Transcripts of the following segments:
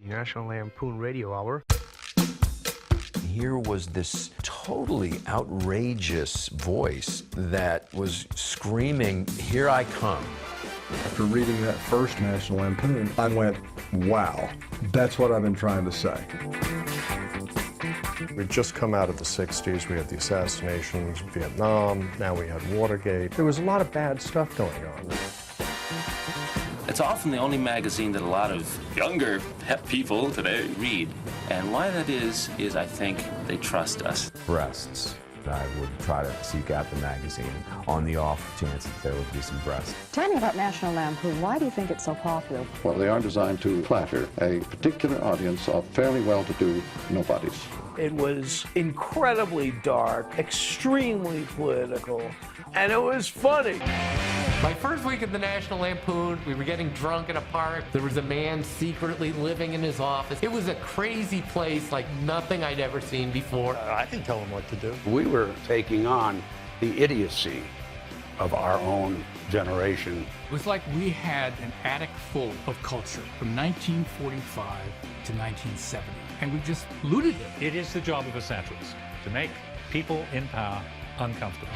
National Lampoon Radio Hour. Here was this totally outrageous voice that was screaming, "Here I come." After reading that first National Lampoon, I went, wow, that's what I've been trying to say. We'd just come out of the 60s. We had the assassinations, Vietnam, now we had Watergate. There was a lot of bad stuff going on. It's often the only magazine that a lot of younger, hep people today read. And why that is I think they trust us. Breasts. I would try to seek out the magazine on the off chance that there would be some breasts. Tell me about National Lampoon. Why do you think it's so popular? Well, they are designed to flatter a particular audience of fairly well-to-do nobodies. It was incredibly dark, extremely political, and it was funny. My first week at the National Lampoon, we were getting drunk in a park. There was a man secretly living in his office. It was a crazy place like nothing I'd ever seen before. I can tell them what to do. We were taking on the idiocy of our own generation. It was like we had an attic full of culture from 1945 to 1970, and we just looted it. It is the job of a satirist to make people in power uncomfortable.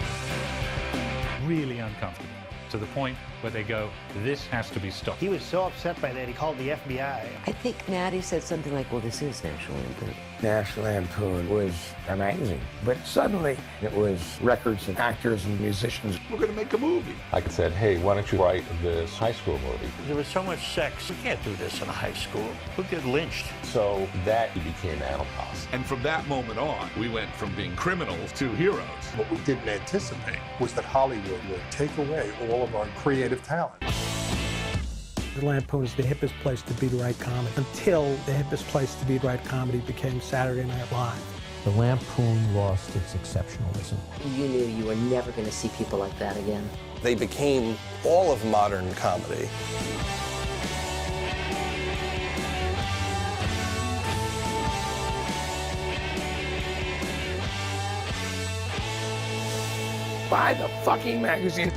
Really uncomfortable. To the point where they go, this has to be stopped. He was so upset by that, he called the FBI. I think Natty said something like, well, this is National Lampoon. National Lampoon was a magazine, but suddenly it was records and actors and musicians. We're going to make a movie. I said, hey, why don't you write this high school movie? There was so much sex. You can't do this in a high school. We'll get lynched. So that became Animals. And from that moment on, we went from being criminals to heroes. What we didn't anticipate was that Hollywood would take away all of our creative talent. The Lampoon is the hippest place to be to write comedy until the hippest place to be to write comedy became Saturday Night Live. The Lampoon lost its exceptionalism. You knew you were never going to see people like that again. They became all of modern comedy. Buy the fucking magazine.